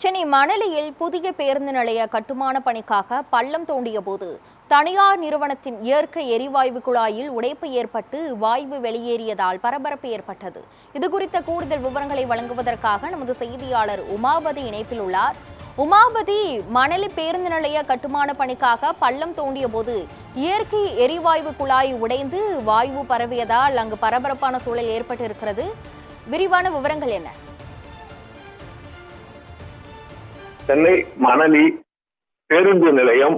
சென்னை மணலியில் புதிய பேருந்து நிலைய கட்டுமான பணிக்காக பள்ளம் தோண்டிய போது தனியார் நிறுவனத்தின் இயற்கை எரிவாயு குழாயில் உடைப்பு ஏற்பட்டு வாயு வெளியேறியதால் பரபரப்பு ஏற்பட்டது. இதுகுறித்த கூடுதல் விவரங்களை வழங்குவதற்காக நமது செய்தியாளர் உமாபதி இணைப்பில் உள்ளார். உமாபதி, மணலி பேருந்து நிலைய கட்டுமான பணிக்காக பள்ளம் தோண்டிய போது இயற்கை எரிவாயு குழாய் உடைந்து வாயு பரவியதால் அங்கு பரபரப்பான சூழல் ஏற்பட்டிருக்கிறது. விரிவான விவரங்கள் என்ன? சென்னை மணலி பேருந்து நிலையம்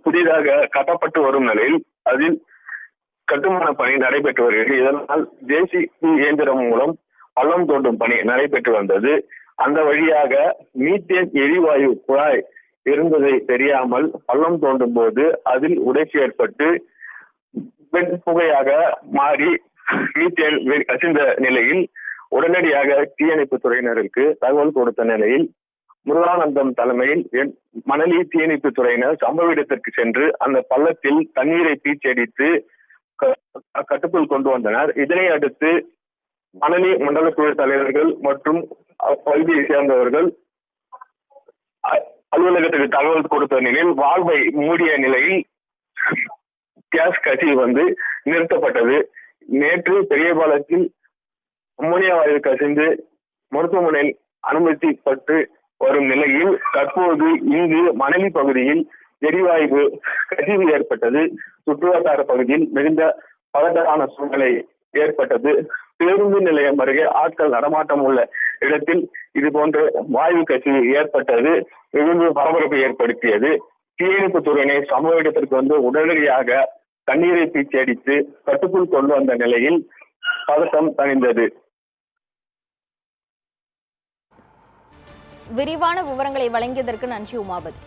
புதிதாக கட்டப்பட்டு வரும் நிலையில் அதில் கட்டுமான பணி நடைபெற்று வருகிறது. இதனால் ஜேசிபி இயந்திரம் மூலம் பள்ளம் தோண்டும் பணி நடைபெற்று வந்தது. அந்த வழியாக மீத்தேன் எரிவாயு குழாய் இருந்ததை தெரியாமல் பள்ளம் தோண்டும் போது அதில் உடைப்பு ஏற்பட்டு புகையாக மாறி மீத்தேன் கசிந்த நிலையில் உடனடியாக தீயணைப்பு துறையினருக்கு தகவல் கொடுத்த நிலையில் முருகானந்தம் தலைமையில் மணலி தீயணைப்பு துறையினர் சம்பவ இடத்திற்கு சென்று அந்த பள்ளத்தில் தண்ணீரை பீச்சடித்து கட்டுக்குள் கொண்டு வந்தனர். இதனை அடுத்து மணலி மண்டல குழு தலைவர்கள் மற்றும் பகுதியை சேர்ந்தவர்கள் அலுவலகத்துக்கு தகவல் கொடுத்த நிலையில் வால்வை மூடிய நிலையில் கேஸ் கசிவு நிறுத்தப்பட்டது. நேற்று பெரியபாளையத்தில் அம்மோனியா வாயு கசிந்து மருத்துவமனையில் அனுமதிக்கப்பட்டு வரும் நிலையில் தற்போது இங்கு மணலி பகுதியில் எரிவாயு கசிவு ஏற்பட்டது. சுற்றுவட்டார பகுதியில் மிகுந்த பதட்டமான சூழ்நிலை ஏற்பட்டது. பேருந்து நிலையம் அருகே ஆட்கள் நடமாட்டம் உள்ள இடத்தில் இது போன்ற வாயு கசிவு ஏற்பட்டது மிகுந்த பரபரப்பை ஏற்படுத்தியது. தீயணைப்பு துறையினர் சம்பவ இடத்திற்கு உடனடியாக தண்ணீரை பீச்சடித்து கட்டுக்குள் கொண்டு வந்த நிலையில் பதட்டம் தணிந்தது. விரிவான விவரங்களை வழங்கியதற்கு நன்றி உமாபதி.